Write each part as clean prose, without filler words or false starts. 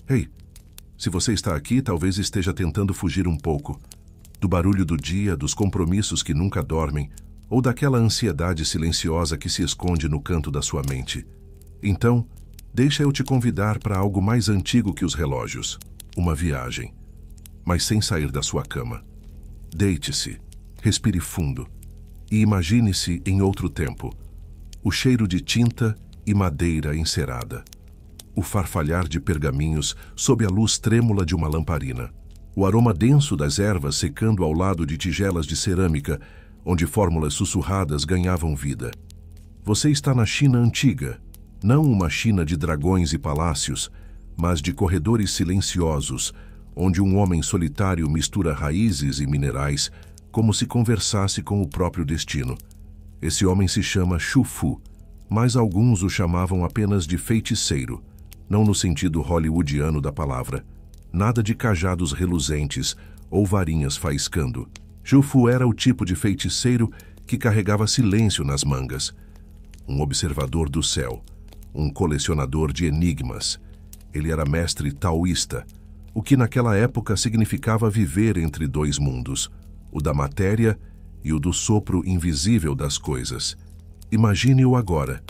Ei, se você está aqui, talvez esteja tentando fugir um pouco do barulho do dia, dos compromissos que nunca dormem, ou daquela ansiedade silenciosa que se esconde no canto da sua mente. Então, deixa eu te convidar para algo mais antigo que os relógios, uma viagem, mas sem sair da sua cama. Deite-se, respire fundo e imagine-se em outro tempo. O cheiro de tinta e madeira encerada. O farfalhar de pergaminhos sob a luz trêmula de uma lamparina. O aroma denso das ervas secando ao lado de tigelas de cerâmica, onde fórmulas sussurradas ganhavam vida. Você está na China antiga, não uma China de dragões e palácios, mas de corredores silenciosos, onde um homem solitário mistura raízes e minerais como se conversasse com o próprio destino. Esse homem se chama Xu Fu, mas alguns o chamavam apenas de feiticeiro, não no sentido hollywoodiano da palavra. Nada de cajados reluzentes ou varinhas faiscando. Xu Fu era o tipo de feiticeiro que carregava silêncio nas mangas. Um observador do céu, um colecionador de enigmas. Ele era mestre taoísta, o que naquela época significava viver entre dois mundos, o da matéria e o do sopro invisível das coisas. Imagine-o agora,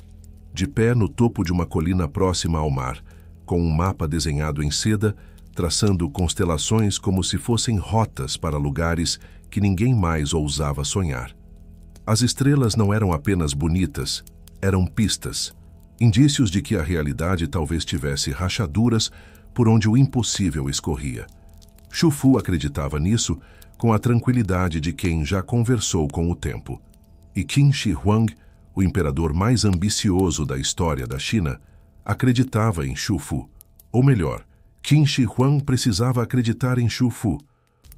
de pé no topo de uma colina próxima ao mar, com um mapa desenhado em seda, traçando constelações como se fossem rotas para lugares que ninguém mais ousava sonhar. As estrelas não eram apenas bonitas, eram pistas, indícios de que a realidade talvez tivesse rachaduras por onde o impossível escorria. Xu Fu acreditava nisso com a tranquilidade de quem já conversou com o tempo. E Qin Shi Huang, o imperador mais ambicioso da história da China, acreditava em Xu Fu. Ou melhor, Qin Shi Huang precisava acreditar em Xu Fu.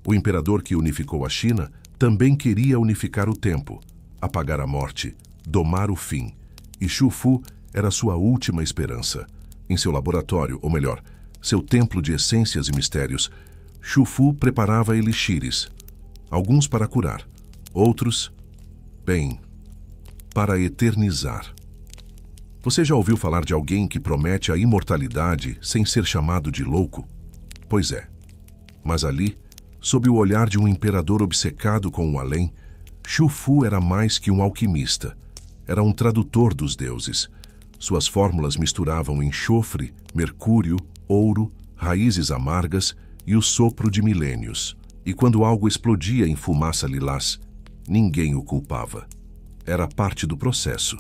O imperador que unificou a China também queria unificar o tempo, apagar a morte, domar o fim. E Xu Fu era sua última esperança. Em seu laboratório, ou melhor, seu templo de essências e mistérios, Xu Fu preparava elixires, alguns para curar, outros, bem, para eternizar. Você já ouviu falar de alguém que promete a imortalidade sem ser chamado de louco? Pois é. Mas ali, sob o olhar de um imperador obcecado com o além, Xu Fu era mais que um alquimista. Era um tradutor dos deuses. Suas fórmulas misturavam enxofre, mercúrio, ouro, raízes amargas e o sopro de milênios. E quando algo explodia em fumaça lilás, ninguém o culpava. Era parte do processo.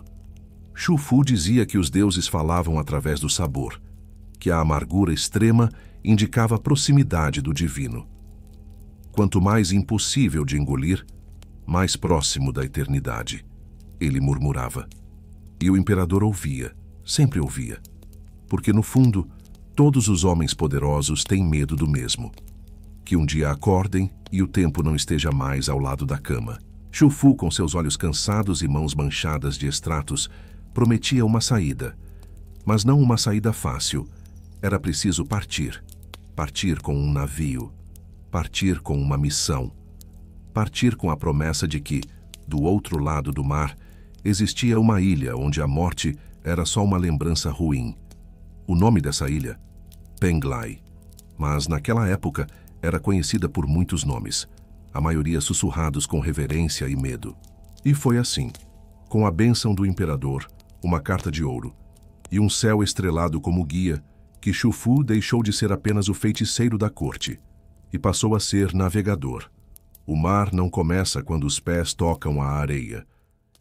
Xu Fu dizia que os deuses falavam através do sabor, que a amargura extrema indicava a proximidade do divino. Quanto mais impossível de engolir, mais próximo da eternidade. Ele murmurava. E o imperador ouvia, sempre ouvia. Porque, no fundo, todos os homens poderosos têm medo do mesmo. Que um dia acordem e o tempo não esteja mais ao lado da cama. Xu Fu, com seus olhos cansados e mãos manchadas de extratos, prometia uma saída. Mas não uma saída fácil. Era preciso partir. Partir com um navio. Partir com uma missão. Partir com a promessa de que, do outro lado do mar, existia uma ilha onde a morte era só uma lembrança ruim. O nome dessa ilha? Penglai. Mas, naquela época, era conhecida por muitos nomes, a maioria sussurrados com reverência e medo. E foi assim, com a bênção do imperador, uma carta de ouro, e um céu estrelado como guia, que Xu Fu deixou de ser apenas o feiticeiro da corte, e passou a ser navegador. O mar não começa quando os pés tocam a areia.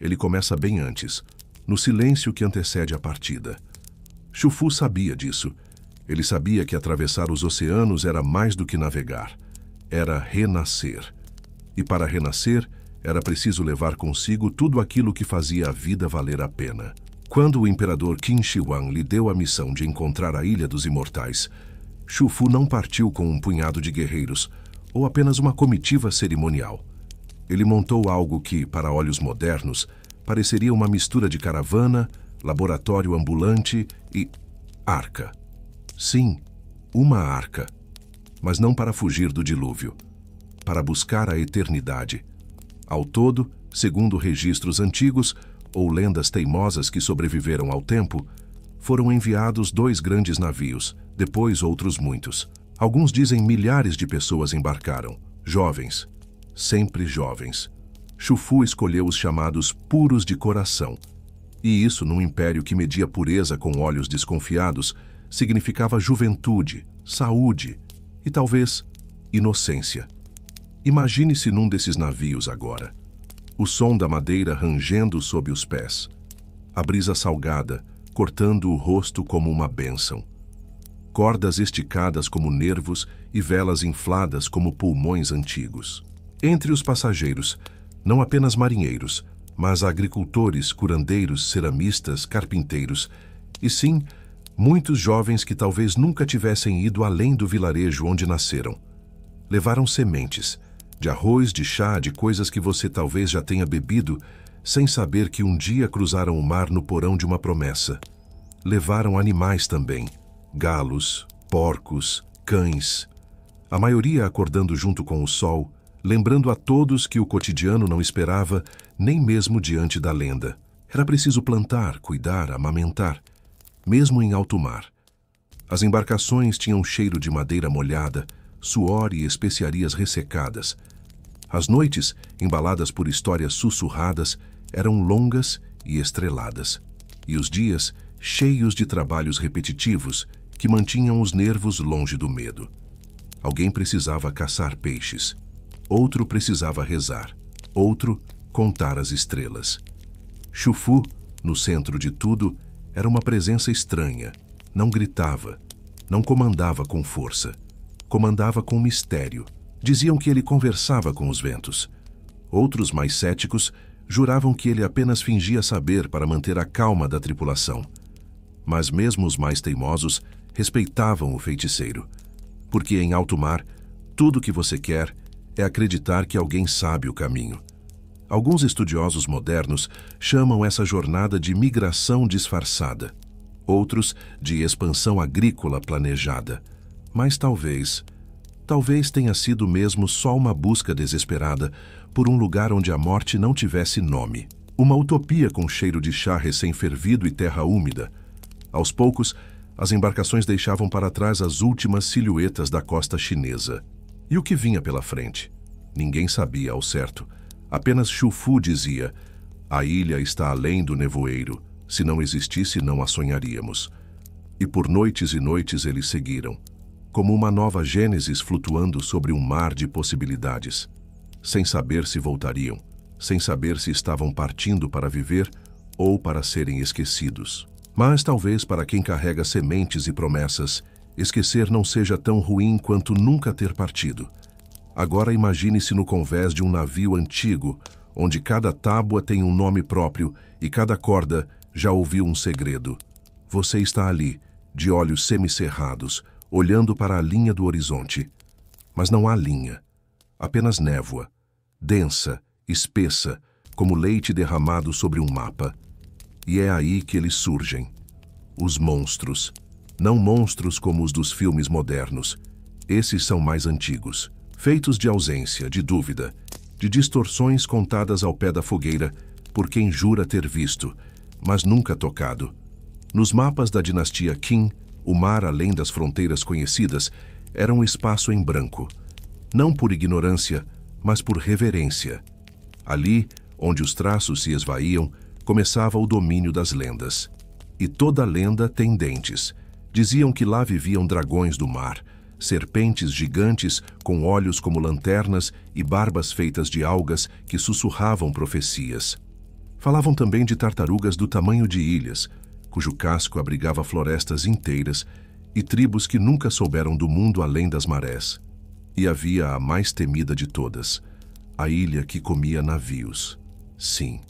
Ele começa bem antes, no silêncio que antecede a partida. Xu Fu sabia disso. Ele sabia que atravessar os oceanos era mais do que navegar. Era renascer. E para renascer, era preciso levar consigo tudo aquilo que fazia a vida valer a pena. Quando o imperador Qin Shi Huang lhe deu a missão de encontrar a Ilha dos Imortais, Xu Fu não partiu com um punhado de guerreiros, ou apenas uma comitiva cerimonial. Ele montou algo que, para olhos modernos, pareceria uma mistura de caravana, laboratório ambulante e arca. Sim, uma arca. Mas não para fugir do dilúvio, para buscar a eternidade. Ao todo, segundo registros antigos ou lendas teimosas que sobreviveram ao tempo, foram enviados 2 grandes navios, depois outros muitos. Alguns dizem milhares de pessoas embarcaram, jovens, sempre jovens. Xufu escolheu os chamados puros de coração. E isso, num império que media pureza com olhos desconfiados, significava juventude, saúde e talvez inocência. Imagine-se num desses navios agora. O som da madeira rangendo sob os pés. A brisa salgada, cortando o rosto como uma bênção. Cordas esticadas como nervos e velas infladas como pulmões antigos. Entre os passageiros, não apenas marinheiros, mas agricultores, curandeiros, ceramistas, carpinteiros, e sim, muitos jovens que talvez nunca tivessem ido além do vilarejo onde nasceram. Levaram sementes, de arroz, de chá, de coisas que você talvez já tenha bebido, sem saber que um dia cruzaram o mar no porão de uma promessa. Levaram animais também, galos, porcos, cães. A maioria acordando junto com o sol, lembrando a todos que o cotidiano não esperava, nem mesmo diante da lenda. Era preciso plantar, cuidar, amamentar, mesmo em alto mar. As embarcações tinham cheiro de madeira molhada, suor e especiarias ressecadas. As noites, embaladas por histórias sussurradas, eram longas e estreladas. E os dias, cheios de trabalhos repetitivos, que mantinham os nervos longe do medo. Alguém precisava caçar peixes. Outro precisava rezar. Outro, contar as estrelas. Xufu, no centro de tudo, era uma presença estranha. Não gritava, não comandava com força. Comandava com mistério. Diziam que ele conversava com os ventos. Outros, mais céticos, juravam que ele apenas fingia saber para manter a calma da tripulação. Mas mesmo os mais teimosos respeitavam o feiticeiro. Porque em alto mar, tudo o que você quer é acreditar que alguém sabe o caminho. Alguns estudiosos modernos chamam essa jornada de migração disfarçada. Outros, de expansão agrícola planejada. Mas talvez tenha sido mesmo só uma busca desesperada por um lugar onde a morte não tivesse nome. Uma utopia com cheiro de chá recém-fervido e terra úmida. Aos poucos, as embarcações deixavam para trás as últimas silhuetas da costa chinesa. E o que vinha pela frente? Ninguém sabia ao certo. Apenas Xufu dizia: a ilha está além do nevoeiro. Se não existisse, não a sonharíamos. E por noites e noites eles seguiram, como uma nova Gênesis flutuando sobre um mar de possibilidades, sem saber se voltariam, sem saber se estavam partindo para viver ou para serem esquecidos. Mas talvez para quem carrega sementes e promessas, esquecer não seja tão ruim quanto nunca ter partido. Agora imagine-se no convés de um navio antigo, onde cada tábua tem um nome próprio e cada corda já ouviu um segredo. Você está ali, de olhos semicerrados, olhando para a linha do horizonte. Mas não há linha, apenas névoa, densa, espessa, como leite derramado sobre um mapa. E é aí que eles surgem. Os monstros. Não monstros como os dos filmes modernos. Esses são mais antigos, feitos de ausência, de dúvida, de distorções contadas ao pé da fogueira por quem jura ter visto, mas nunca tocado. Nos mapas da dinastia Qin, o mar além das fronteiras conhecidas era um espaço em branco, não por ignorância, mas por reverência. Ali, onde os traços se esvaíam, começava o domínio das lendas. E toda lenda tem dentes. Diziam que lá viviam dragões do mar, serpentes gigantes com olhos como lanternas e barbas feitas de algas que sussurravam profecias. Falavam também de tartarugas do tamanho de ilhas, cujo casco abrigava florestas inteiras, e tribos que nunca souberam do mundo além das marés. E havia a mais temida de todas, a ilha que comia navios. Sim,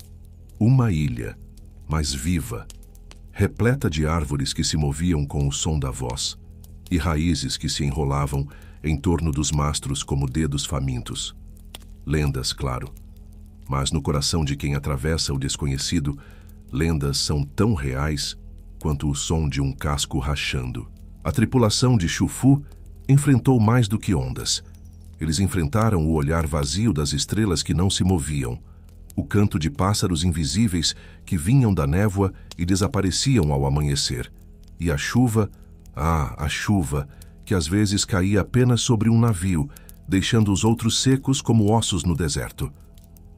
uma ilha, mas viva, repleta de árvores que se moviam com o som da voz, e raízes que se enrolavam em torno dos mastros como dedos famintos. Lendas, claro, mas no coração de quem atravessa o desconhecido, lendas são tão reais quanto o som de um casco rachando. A tripulação de Xufu enfrentou mais do que ondas. Eles enfrentaram o olhar vazio das estrelas que não se moviam, o canto de pássaros invisíveis que vinham da névoa e desapareciam ao amanhecer, E a chuva, a chuva, que às vezes caía apenas sobre um navio, deixando os outros secos como ossos no deserto.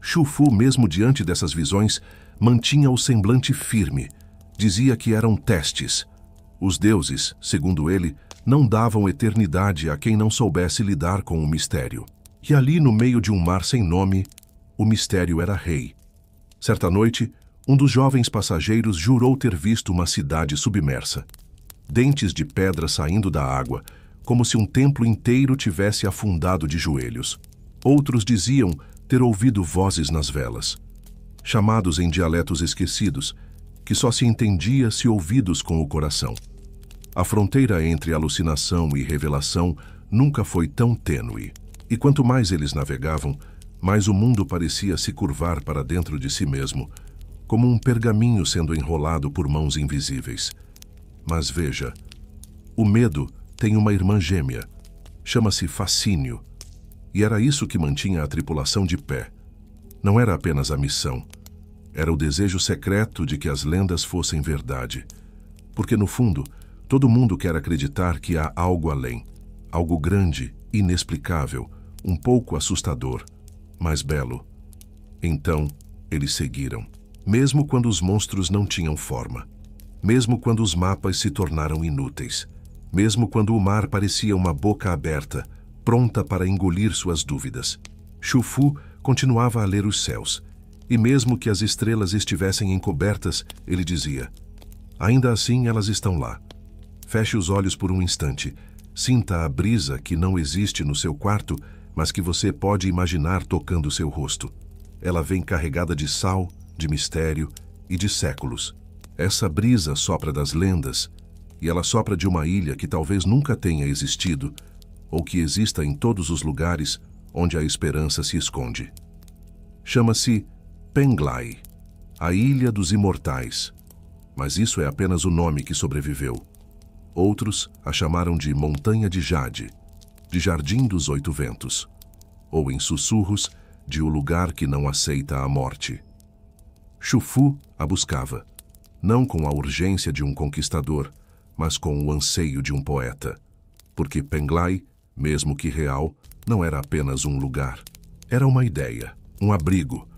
Xufu, mesmo diante dessas visões, mantinha o semblante firme. Dizia que eram testes. Os deuses, segundo ele, não davam eternidade a quem não soubesse lidar com o mistério. E ali, no meio de um mar sem nome, o mistério era rei. Certa noite, um dos jovens passageiros jurou ter visto uma cidade submersa. Dentes de pedra saindo da água, como se um templo inteiro tivesse afundado de joelhos. Outros diziam ter ouvido vozes nas velas, chamados em dialetos esquecidos, que só se entendia se ouvidos com o coração. A fronteira entre alucinação e revelação nunca foi tão tênue. E quanto mais eles navegavam, mais o mundo parecia se curvar para dentro de si mesmo, como um pergaminho sendo enrolado por mãos invisíveis. Mas veja, o medo tem uma irmã gêmea. Chama-se fascínio. E era isso que mantinha a tripulação de pé. Não era apenas a missão. Era o desejo secreto de que as lendas fossem verdade. Porque, no fundo, todo mundo quer acreditar que há algo além. Algo grande, inexplicável, um pouco assustador, mas belo. Então, eles seguiram. Mesmo quando os monstros não tinham forma. Mesmo quando os mapas se tornaram inúteis. Mesmo quando o mar parecia uma boca aberta, pronta para engolir suas dúvidas. Xufu continuava a ler os céus. E mesmo que as estrelas estivessem encobertas, ele dizia: ainda assim elas estão lá. Feche os olhos por um instante. Sinta a brisa que não existe no seu quarto, mas que você pode imaginar tocando seu rosto. Ela vem carregada de sal, de mistério e de séculos. Essa brisa sopra das lendas, e ela sopra de uma ilha que talvez nunca tenha existido, ou que exista em todos os lugares onde a esperança se esconde. Chama-se Penglai, a Ilha dos Imortais, mas isso é apenas o nome que sobreviveu. Outros a chamaram de Montanha de Jade, de Jardim dos Oito Ventos, ou em sussurros, de o lugar que não aceita a morte. Xufu a buscava, não com a urgência de um conquistador, mas com o anseio de um poeta, porque Penglai, mesmo que real, não era apenas um lugar. Era uma ideia, um abrigo,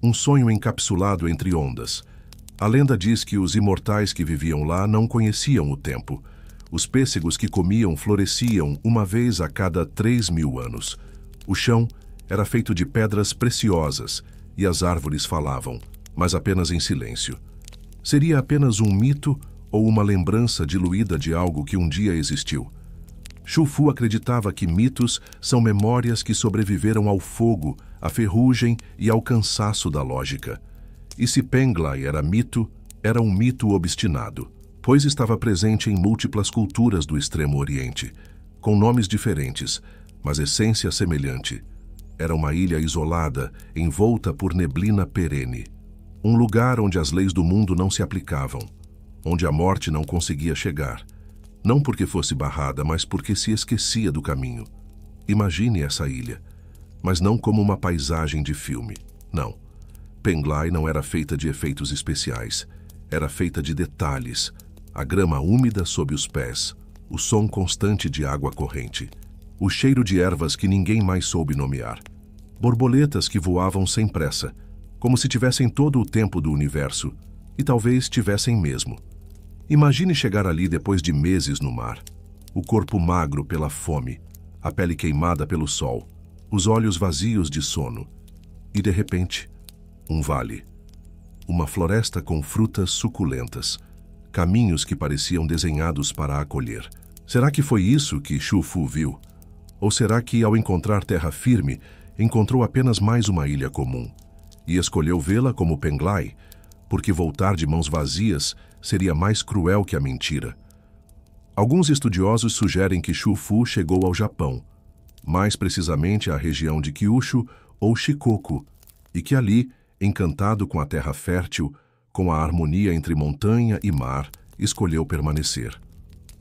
um sonho encapsulado entre ondas. A lenda diz que os imortais que viviam lá não conheciam o tempo. Os pêssegos que comiam floresciam uma vez a cada 3.000 anos. O chão era feito de pedras preciosas e as árvores falavam, mas apenas em silêncio. Seria apenas um mito ou uma lembrança diluída de algo que um dia existiu? Xufu acreditava que mitos são memórias que sobreviveram ao fogo, à ferrugem e ao cansaço da lógica. E se Penglai era mito, era um mito obstinado, pois estava presente em múltiplas culturas do Extremo Oriente, com nomes diferentes, mas essência semelhante. Era uma ilha isolada, envolta por neblina perene. Um lugar onde as leis do mundo não se aplicavam, onde a morte não conseguia chegar. Não porque fosse barrada, mas porque se esquecia do caminho. Imagine essa ilha, mas não como uma paisagem de filme. Não. Penglai não era feita de efeitos especiais. Era feita de detalhes. A grama úmida sob os pés, o som constante de água corrente, o cheiro de ervas que ninguém mais soube nomear, borboletas que voavam sem pressa, como se tivessem todo o tempo do universo, e talvez tivessem mesmo. Imagine chegar ali depois de meses no mar, o corpo magro pela fome, a pele queimada pelo sol, os olhos vazios de sono, e de repente, um vale, uma floresta com frutas suculentas, caminhos que pareciam desenhados para acolher. Será que foi isso que Xufu viu? Ou será que, ao encontrar terra firme, encontrou apenas mais uma ilha comum, e escolheu vê-la como Penglai, porque voltar de mãos vazias seria mais cruel que a mentira? Alguns estudiosos sugerem que Xufu chegou ao Japão, mais precisamente à região de Kyushu ou Shikoku, e que ali, encantado com a terra fértil, com a harmonia entre montanha e mar, escolheu permanecer.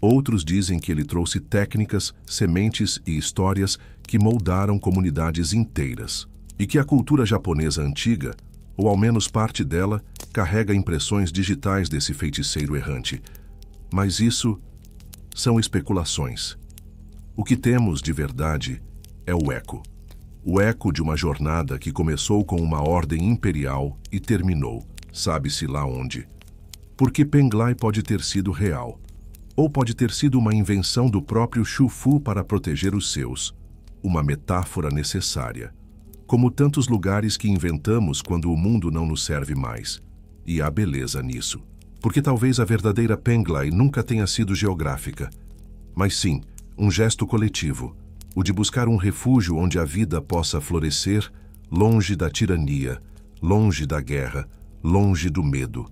Outros dizem que ele trouxe técnicas, sementes e histórias que moldaram comunidades inteiras, e que a cultura japonesa antiga, ou ao menos parte dela, carrega impressões digitais desse feiticeiro errante. Mas isso são especulações. O que temos de verdade é o eco. O eco de uma jornada que começou com uma ordem imperial e terminou, sabe-se lá onde. Porque Penglai pode ter sido real, ou pode ter sido uma invenção do próprio Xufu para proteger os seus, uma metáfora necessária, como tantos lugares que inventamos quando o mundo não nos serve mais. E há beleza nisso, porque talvez a verdadeira Penglai nunca tenha sido geográfica, mas sim um gesto coletivo, o de buscar um refúgio onde a vida possa florescer, longe da tirania, longe da guerra, longe do medo.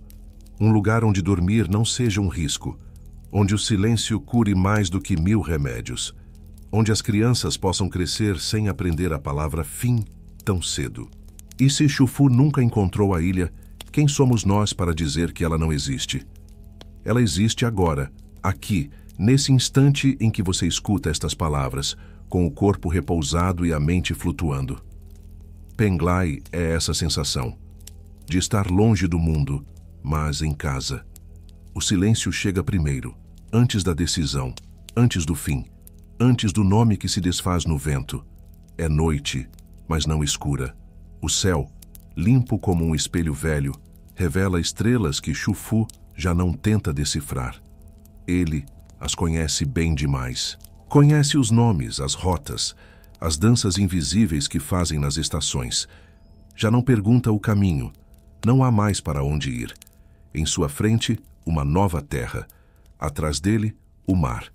Um lugar onde dormir não seja um risco, onde o silêncio cure mais do que 1000 remédios, onde as crianças possam crescer sem aprender a palavra fim tão cedo. E se Xufu nunca encontrou a ilha, quem somos nós para dizer que ela não existe? Ela existe agora, aqui, nesse instante em que você escuta estas palavras, com o corpo repousado e a mente flutuando. Penglai é essa sensação, de estar longe do mundo, mas em casa. O silêncio chega primeiro, antes da decisão, antes do fim, antes do nome que se desfaz no vento. É noite, mas não escura. O céu, limpo como um espelho velho, revela estrelas que Xufu já não tenta decifrar. Ele as conhece bem demais. Conhece os nomes, as rotas, as danças invisíveis que fazem nas estações. Já não pergunta o caminho. Não há mais para onde ir. Em sua frente, uma nova terra. Atrás dele, o mar.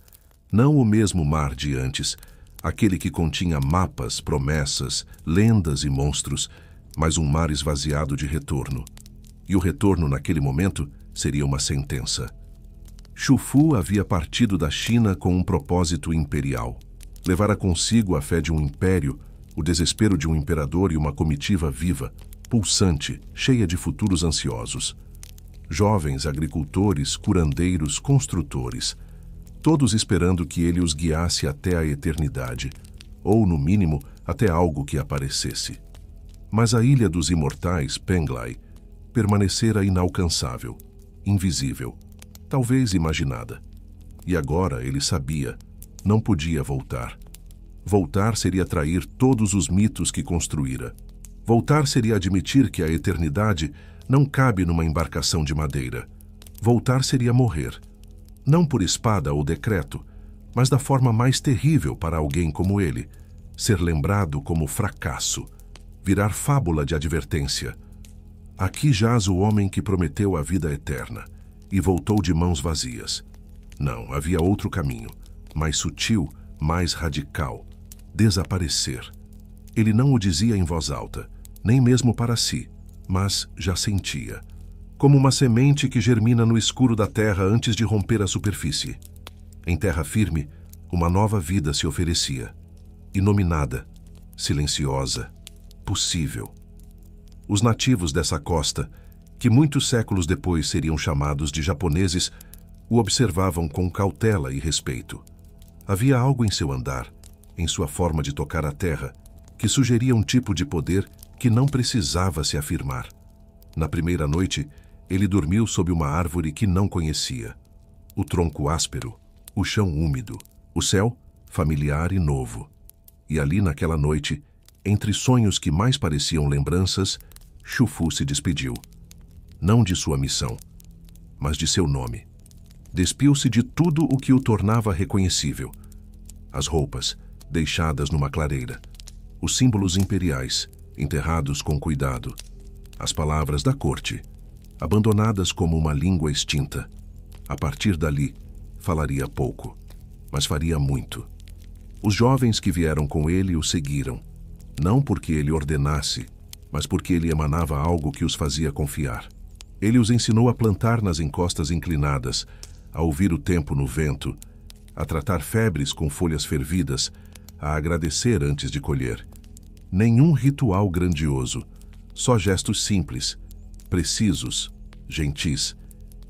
Não o mesmo mar de antes, aquele que continha mapas, promessas, lendas e monstros, mas um mar esvaziado de retorno. E o retorno, naquele momento, seria uma sentença. Xufu havia partido da China com um propósito imperial. Levara consigo a fé de um império, o desespero de um imperador e uma comitiva viva, pulsante, cheia de futuros ansiosos. Jovens agricultores, curandeiros, construtores, todos esperando que ele os guiasse até a eternidade, ou, no mínimo, até algo que aparecesse. Mas a Ilha dos Imortais, Penglai, permanecera inalcançável, invisível, talvez imaginada. E agora ele sabia, não podia voltar. Voltar seria trair todos os mitos que construíra. Voltar seria admitir que a eternidade não cabe numa embarcação de madeira. Voltar seria morrer, não por espada ou decreto, mas da forma mais terrível para alguém como ele, ser lembrado como fracasso, virar fábula de advertência. Aqui jaz o homem que prometeu a vida eterna e voltou de mãos vazias. Não, havia outro caminho, mais sutil, mais radical. Desaparecer. Ele não o dizia em voz alta, nem mesmo para si, mas já sentia. Como uma semente que germina no escuro da terra antes de romper a superfície. Em terra firme, uma nova vida se oferecia. Inominada, silenciosa, possível. Os nativos dessa costa, que muitos séculos depois seriam chamados de japoneses, o observavam com cautela e respeito. Havia algo em seu andar, em sua forma de tocar a terra, que sugeria um tipo de poder que não precisava se afirmar. Na primeira noite, ele dormiu sob uma árvore que não conhecia. O tronco áspero, o chão úmido, o céu familiar e novo. E ali naquela noite, entre sonhos que mais pareciam lembranças, Xufu se despediu. Não de sua missão, mas de seu nome. Despiu-se de tudo o que o tornava reconhecível. As roupas, deixadas numa clareira. Os símbolos imperiais, enterrados com cuidado. As palavras da corte, abandonadas como uma língua extinta. A partir dali, falaria pouco, mas faria muito. Os jovens que vieram com ele o seguiram, não porque ele ordenasse, mas porque ele emanava algo que os fazia confiar. Ele os ensinou a plantar nas encostas inclinadas, a ouvir o tempo no vento, a tratar febres com folhas fervidas, a agradecer antes de colher. Nenhum ritual grandioso, só gestos simples, precisos, gentis.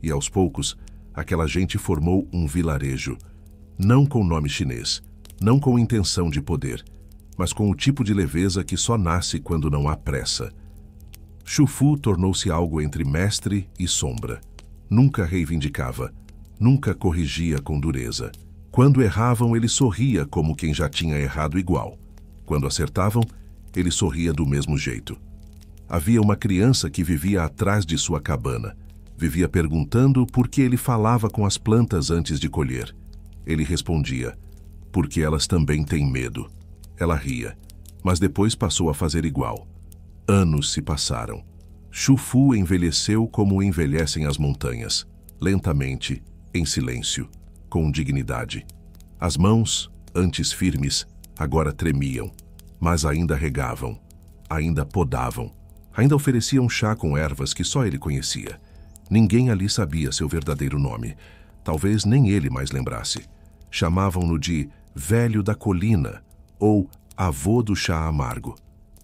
E aos poucos, aquela gente formou um vilarejo, não com nome chinês, não com intenção de poder, mas com o tipo de leveza que só nasce quando não há pressa. Xufu tornou-se algo entre mestre e sombra. Nunca reivindicava, nunca corrigia com dureza. Quando erravam, ele sorria como quem já tinha errado igual. Quando acertavam, ele sorria do mesmo jeito. Havia uma criança que vivia atrás de sua cabana. Vivia perguntando por que ele falava com as plantas antes de colher. Ele respondia, porque elas também têm medo. Ela ria, mas depois passou a fazer igual. Anos se passaram. Xufu envelheceu como envelhecem as montanhas, lentamente, em silêncio, com dignidade. As mãos, antes firmes, agora tremiam, mas ainda regavam, ainda podavam, ainda ofereciam chá com ervas que só ele conhecia. Ninguém ali sabia seu verdadeiro nome, talvez nem ele mais lembrasse. Chamavam-no de Velho da Colina ou Avô do Chá Amargo.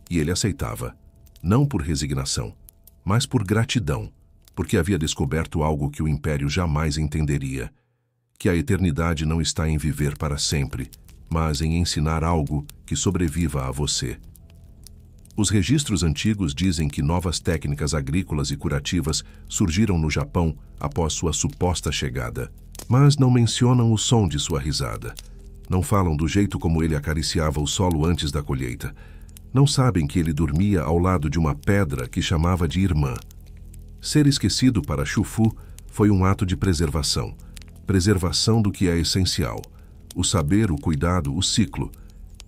E ele aceitava, não por resignação, mas por gratidão, porque havia descoberto algo que o Império jamais entenderia, que a eternidade não está em viver para sempre, mas em ensinar algo que sobreviva a você. Os registros antigos dizem que novas técnicas agrícolas e curativas surgiram no Japão após sua suposta chegada, mas não mencionam o som de sua risada. Não falam do jeito como ele acariciava o solo antes da colheita. Não sabem que ele dormia ao lado de uma pedra que chamava de irmã. Ser esquecido para Xufu foi um ato de preservação. Preservação do que é essencial. O saber, o cuidado, o ciclo.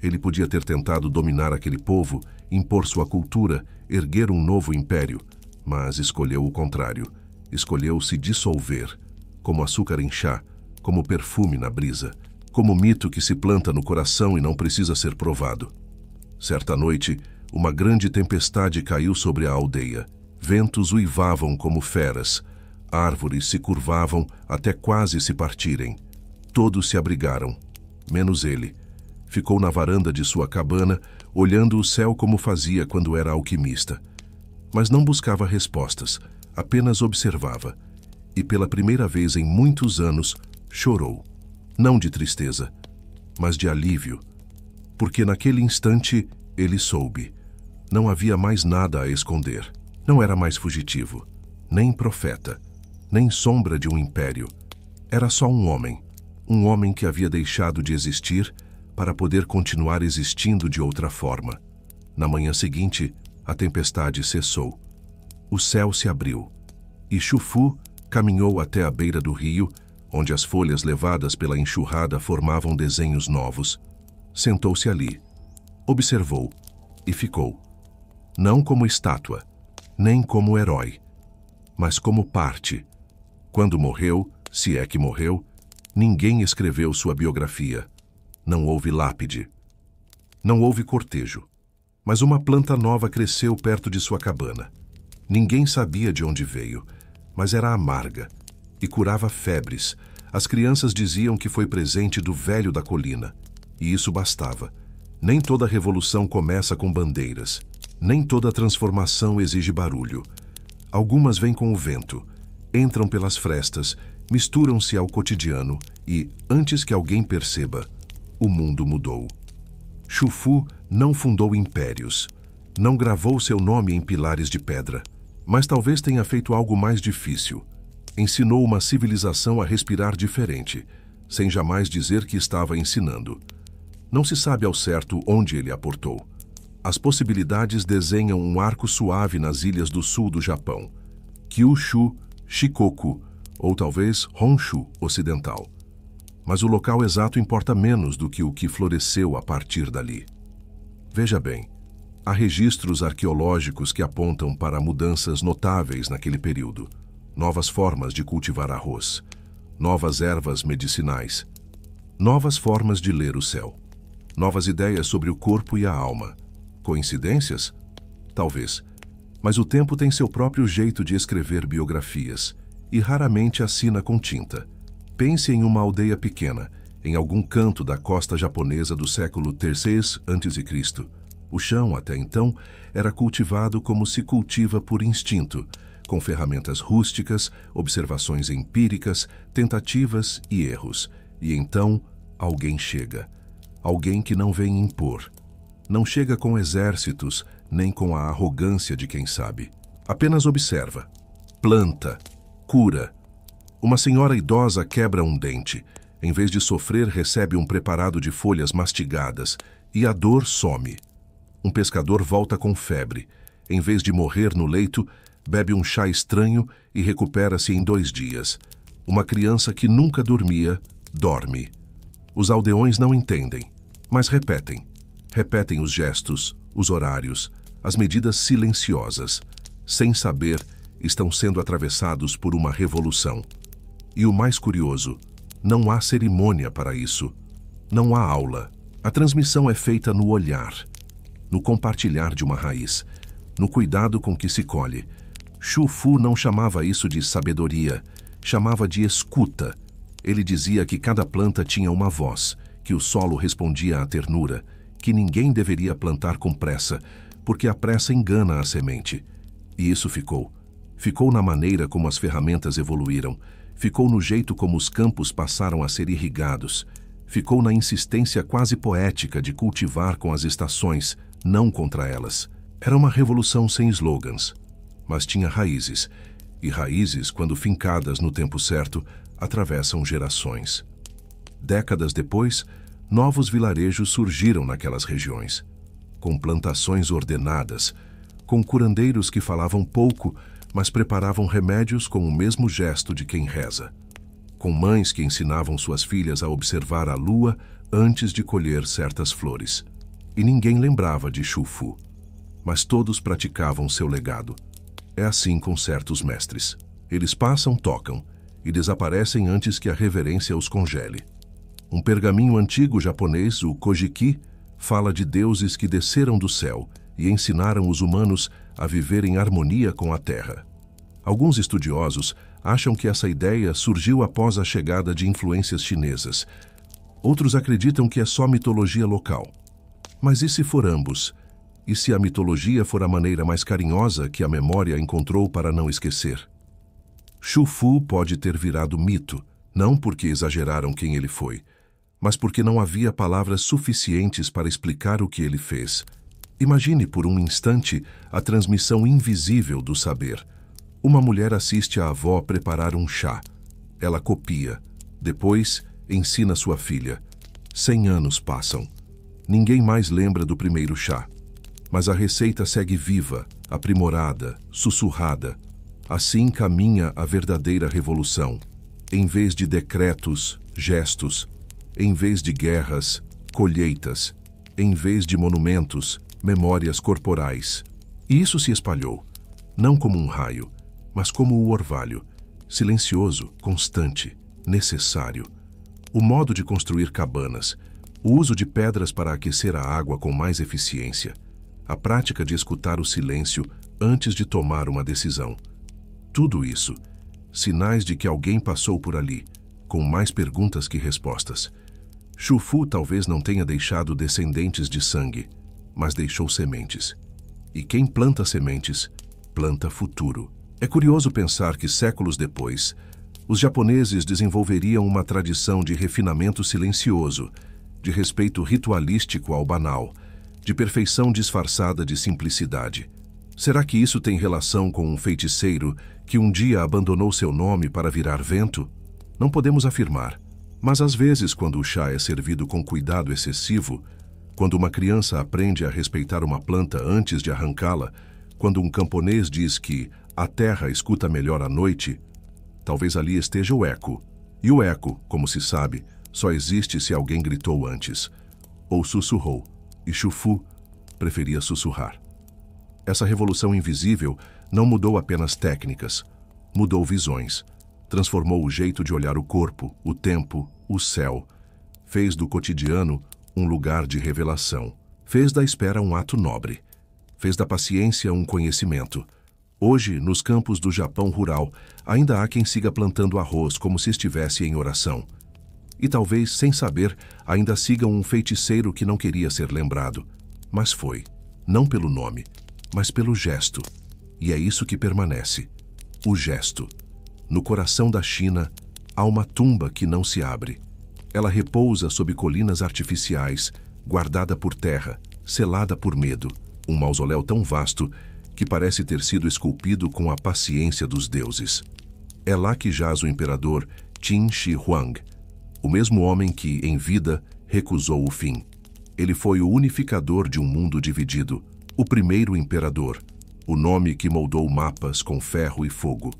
Ele podia ter tentado dominar aquele povo, impor sua cultura, erguer um novo império, mas escolheu o contrário. Escolheu se dissolver, como açúcar em chá, como perfume na brisa, como mito que se planta no coração e não precisa ser provado. Certa noite, uma grande tempestade caiu sobre a aldeia. Ventos uivavam como feras. Árvores se curvavam até quase se partirem. Todos se abrigaram, menos ele. Ficou na varanda de sua cabana, olhando o céu como fazia quando era alquimista. Mas não buscava respostas, apenas observava. E pela primeira vez em muitos anos, chorou. Não de tristeza, mas de alívio. Porque naquele instante ele soube. Não havia mais nada a esconder. Não era mais fugitivo, nem profeta, nem sombra de um império. Era só um homem que havia deixado de existir para poder continuar existindo de outra forma. Na manhã seguinte, a tempestade cessou. O céu se abriu, e Xufu caminhou até a beira do rio, onde as folhas levadas pela enxurrada formavam desenhos novos. Sentou-se ali, observou e ficou. Não como estátua, nem como herói, mas como parte. Quando morreu, se é que morreu, ninguém escreveu sua biografia. Não houve lápide. Não houve cortejo. Mas uma planta nova cresceu perto de sua cabana. Ninguém sabia de onde veio, mas era amarga e curava febres. As crianças diziam que foi presente do Velho da Colina. E isso bastava. Nem toda revolução começa com bandeiras. Nem toda transformação exige barulho. Algumas vêm com o vento, entram pelas frestas, misturam-se ao cotidiano e, antes que alguém perceba, o mundo mudou. Xufu não fundou impérios, não gravou seu nome em pilares de pedra, mas talvez tenha feito algo mais difícil. Ensinou uma civilização a respirar diferente, sem jamais dizer que estava ensinando. Não se sabe ao certo onde ele aportou. As possibilidades desenham um arco suave nas ilhas do sul do Japão, Kyushu, Shikoku, ou talvez Honshu ocidental. Mas o local exato importa menos do que o que floresceu a partir dali. Veja bem, há registros arqueológicos que apontam para mudanças notáveis naquele período. Novas formas de cultivar arroz, novas ervas medicinais, novas formas de ler o céu, novas ideias sobre o corpo e a alma. Coincidências? Talvez. Mas o tempo tem seu próprio jeito de escrever biografias, e raramente assina com tinta. Pense em uma aldeia pequena, em algum canto da costa japonesa do século III a.C. O chão, até então, era cultivado como se cultiva por instinto, com ferramentas rústicas, observações empíricas, tentativas e erros. E então, alguém chega. Alguém que não vem impor. Não chega com exércitos, nem com a arrogância de quem sabe. Apenas observa, planta, cura, Uma senhora idosa quebra um dente. Em vez de sofrer, recebe um preparado de folhas mastigadas e a dor some. Um pescador volta com febre. Em vez de morrer no leito, bebe um chá estranho e recupera-se em 2 dias. Uma criança que nunca dormia, dorme. Os aldeões não entendem, mas repetem. Repetem os gestos, os horários, as medidas silenciosas. Sem saber, estão sendo atravessados por uma revolução. E o mais curioso, não há cerimônia para isso. Não há aula. A transmissão é feita no olhar, no compartilhar de uma raiz, no cuidado com que se colhe. Xu Fu não chamava isso de sabedoria, chamava de escuta. Ele dizia que cada planta tinha uma voz, que o solo respondia à ternura, que ninguém deveria plantar com pressa, porque a pressa engana a semente. E isso ficou. Ficou na maneira como as ferramentas evoluíram, ficou no jeito como os campos passaram a ser irrigados, ficou na insistência quase poética de cultivar com as estações, não contra elas. Era uma revolução sem slogans, mas tinha raízes, e raízes, quando fincadas no tempo certo, atravessam gerações. Décadas depois, novos vilarejos surgiram naquelas regiões, com plantações ordenadas, com curandeiros que falavam pouco, mas preparavam remédios com o mesmo gesto de quem reza, com mães que ensinavam suas filhas a observar a lua antes de colher certas flores. E ninguém lembrava de Xu Fu, mas todos praticavam seu legado. É assim com certos mestres. Eles passam, tocam, e desaparecem antes que a reverência os congele. Um pergaminho antigo japonês, o Kojiki, fala de deuses que desceram do céu e ensinaram os humanos a viver em harmonia com a terra. Alguns estudiosos acham que essa ideia surgiu após a chegada de influências chinesas. Outros acreditam que é só mitologia local. Mas e se for ambos? E se a mitologia for a maneira mais carinhosa que a memória encontrou para não esquecer? Xu Fu pode ter virado mito, não porque exageraram quem ele foi, mas porque não havia palavras suficientes para explicar o que ele fez. Imagine por um instante a transmissão invisível do saber. Uma mulher assiste a avó preparar um chá. Ela copia. Depois, ensina sua filha. 100 anos passam. Ninguém mais lembra do primeiro chá. Mas a receita segue viva, aprimorada, sussurrada. Assim caminha a verdadeira revolução. Em vez de decretos, gestos. Em vez de guerras, colheitas. Em vez de monumentos, memórias corporais. E isso se espalhou, não como um raio, mas como o orvalho, silencioso, constante, necessário. O modo de construir cabanas, o uso de pedras para aquecer a água com mais eficiência, a prática de escutar o silêncio antes de tomar uma decisão. Tudo isso, sinais de que alguém passou por ali, com mais perguntas que respostas. Xu Fu talvez não tenha deixado descendentes de sangue, mas deixou sementes. E quem planta sementes, planta futuro. É curioso pensar que séculos depois, os japoneses desenvolveriam uma tradição de refinamento silencioso, de respeito ritualístico ao banal, de perfeição disfarçada de simplicidade. Será que isso tem relação com um feiticeiro que um dia abandonou seu nome para virar vento? Não podemos afirmar, mas às vezes, quando o chá é servido com cuidado excessivo, quando uma criança aprende a respeitar uma planta antes de arrancá-la, quando um camponês diz que a terra escuta melhor à noite, talvez ali esteja o eco. E o eco, como se sabe, só existe se alguém gritou antes, ou sussurrou, e Xu Fu preferia sussurrar. Essa revolução invisível não mudou apenas técnicas, mudou visões, transformou o jeito de olhar o corpo, o tempo, o céu, fez do cotidiano um lugar de revelação, fez da espera um ato nobre, fez da paciência um conhecimento. Hoje, nos campos do Japão rural, ainda há quem siga plantando arroz como se estivesse em oração. E talvez, sem saber, ainda sigam um feiticeiro que não queria ser lembrado, mas foi, não pelo nome, mas pelo gesto. E é isso que permanece, o gesto. No coração da China, há uma tumba que não se abre. Ela repousa sob colinas artificiais, guardada por terra, selada por medo. Um mausoléu tão vasto que parece ter sido esculpido com a paciência dos deuses. É lá que jaz o imperador Qin Shi Huang, o mesmo homem que, em vida, recusou o fim. Ele foi o unificador de um mundo dividido, o primeiro imperador, o nome que moldou mapas com ferro e fogo.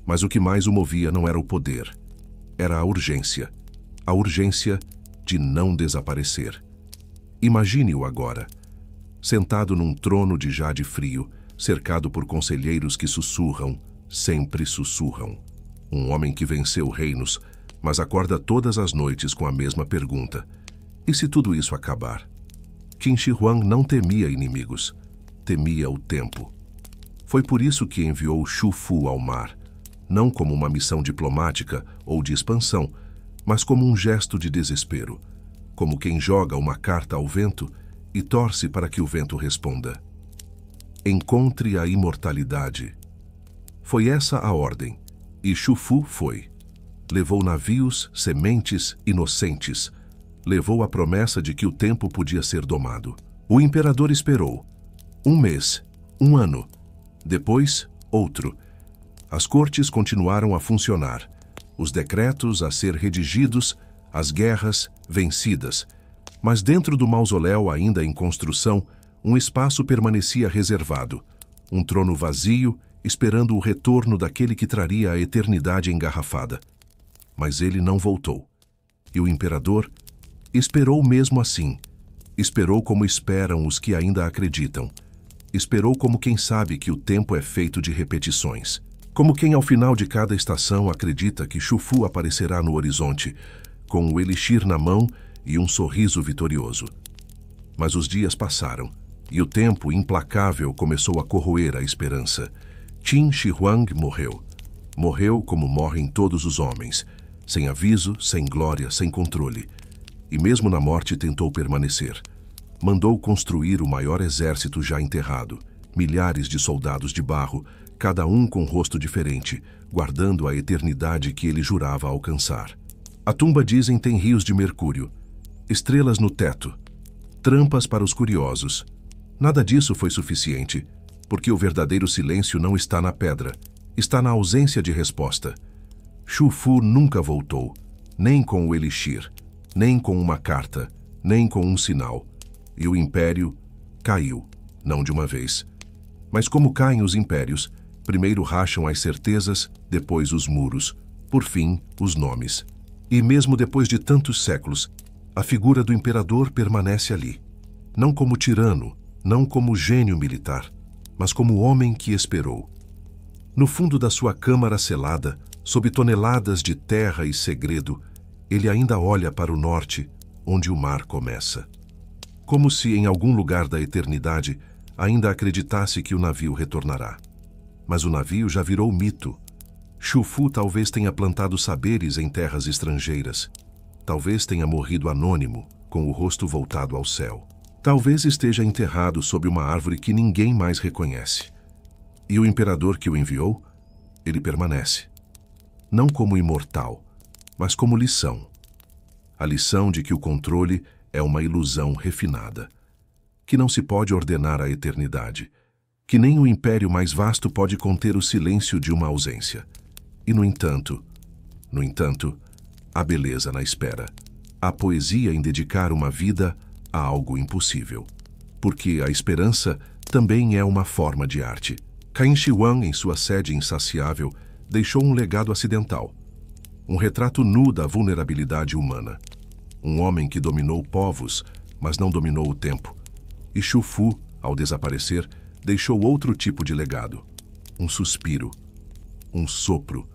Mas o que mais o movia não era o poder, era a urgência de não desaparecer. Imagine-o agora, sentado num trono de jade frio, cercado por conselheiros que sussurram, sempre sussurram. Um homem que venceu reinos, mas acorda todas as noites com a mesma pergunta: e se tudo isso acabar? Qin Shi Huang não temia inimigos, temia o tempo. Foi por isso que enviou Shu Fu ao mar, não como uma missão diplomática ou de expansão, mas como um gesto de desespero, como quem joga uma carta ao vento e torce para que o vento responda. Encontre a imortalidade. Foi essa a ordem, e Shu Fu foi. Levou navios, sementes, inocentes. Levou a promessa de que o tempo podia ser domado. O imperador esperou. 1 mês, 1 ano. Depois, outro. As cortes continuaram a funcionar. Os decretos a ser redigidos, as guerras vencidas. Mas dentro do mausoléu ainda em construção, um espaço permanecia reservado. Um trono vazio, esperando o retorno daquele que traria a eternidade engarrafada. Mas ele não voltou. E o imperador esperou mesmo assim. Esperou como esperam os que ainda acreditam. Esperou como quem sabe que o tempo é feito de repetições. Como quem ao final de cada estação acredita que Shu Fu aparecerá no horizonte, com o elixir na mão e um sorriso vitorioso. Mas os dias passaram, e o tempo implacável começou a corroer a esperança. Qin Shi Huang morreu. Morreu como morrem todos os homens, sem aviso, sem glória, sem controle. E mesmo na morte tentou permanecer. Mandou construir o maior exército já enterrado, milhares de soldados de barro, cada um com rosto diferente, guardando a eternidade que ele jurava alcançar. A tumba, dizem, tem rios de mercúrio, estrelas no teto, trampas para os curiosos. Nada disso foi suficiente, porque o verdadeiro silêncio não está na pedra, está na ausência de resposta. Shu Fu nunca voltou, nem com o elixir, nem com uma carta, nem com um sinal. E o império caiu, não de uma vez. Mas como caem os impérios, primeiro racham as certezas, depois os muros, por fim, os nomes. E mesmo depois de tantos séculos, a figura do imperador permanece ali. Não como tirano, não como gênio militar, mas como homem que esperou. No fundo da sua câmara selada, sob toneladas de terra e segredo, ele ainda olha para o norte, onde o mar começa. Como se em algum lugar da eternidade ainda acreditasse que o navio retornará. Mas o navio já virou mito. Shu Fu talvez tenha plantado saberes em terras estrangeiras. Talvez tenha morrido anônimo, com o rosto voltado ao céu. Talvez esteja enterrado sob uma árvore que ninguém mais reconhece. E o imperador que o enviou, ele permanece. Não como imortal, mas como lição. A lição de que o controle é uma ilusão refinada, que não se pode ordenar a eternidade, que nem o império mais vasto pode conter o silêncio de uma ausência. E, no entanto, há beleza na espera, há poesia em dedicar uma vida a algo impossível. Porque a esperança também é uma forma de arte. Qin Shi Huang, em sua sede insaciável, deixou um legado acidental. Um retrato nu da vulnerabilidade humana. Um homem que dominou povos, mas não dominou o tempo. E Shu Fu, ao desaparecer, deixou outro tipo de legado. Um suspiro, um sopro,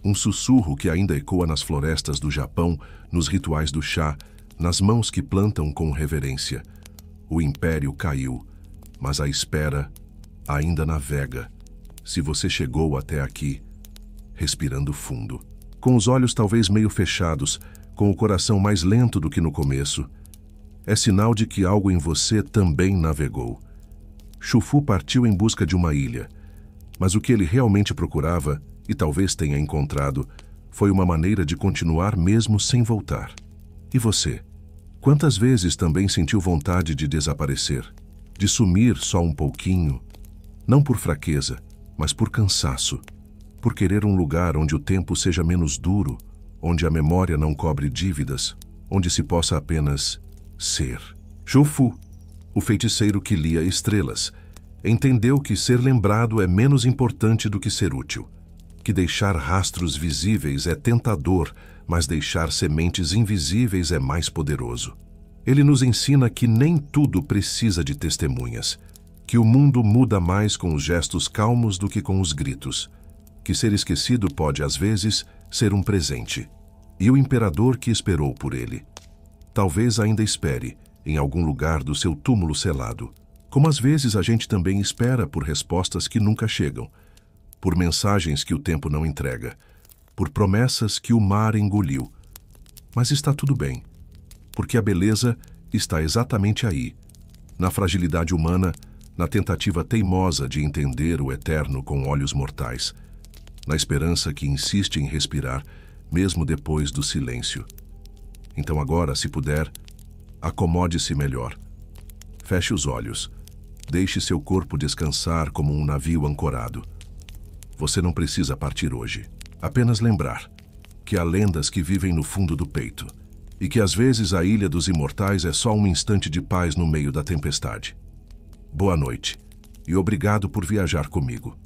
um sussurro que ainda ecoa nas florestas do Japão, nos rituais do chá, nas mãos que plantam com reverência. O império caiu, mas a espera ainda navega. Se você chegou até aqui, respirando fundo, com os olhos talvez meio fechados, com o coração mais lento do que no começo, é sinal de que algo em você também navegou. Shu Fu partiu em busca de uma ilha, mas o que ele realmente procurava, e talvez tenha encontrado, foi uma maneira de continuar mesmo sem voltar. E você? Quantas vezes também sentiu vontade de desaparecer, de sumir só um pouquinho, não por fraqueza, mas por cansaço, por querer um lugar onde o tempo seja menos duro, onde a memória não cobre dívidas, onde se possa apenas ser. Xufu, o feiticeiro que lia estrelas, entendeu que ser lembrado é menos importante do que ser útil, que deixar rastros visíveis é tentador, mas deixar sementes invisíveis é mais poderoso. Ele nos ensina que nem tudo precisa de testemunhas, que o mundo muda mais com os gestos calmos do que com os gritos, que ser esquecido pode, às vezes, ser um presente. E o imperador que esperou por ele, talvez ainda espere, em algum lugar do seu túmulo selado, como às vezes a gente também espera por respostas que nunca chegam, por mensagens que o tempo não entrega, por promessas que o mar engoliu. Mas está tudo bem, porque a beleza está exatamente aí, na fragilidade humana, na tentativa teimosa de entender o eterno com olhos mortais, na esperança que insiste em respirar, mesmo depois do silêncio. Então agora, se puder, acomode-se melhor. Feche os olhos. Deixe seu corpo descansar como um navio ancorado. Você não precisa partir hoje. Apenas lembrar que há lendas que vivem no fundo do peito e que às vezes a Ilha dos Imortais é só um instante de paz no meio da tempestade. Boa noite e obrigado por viajar comigo.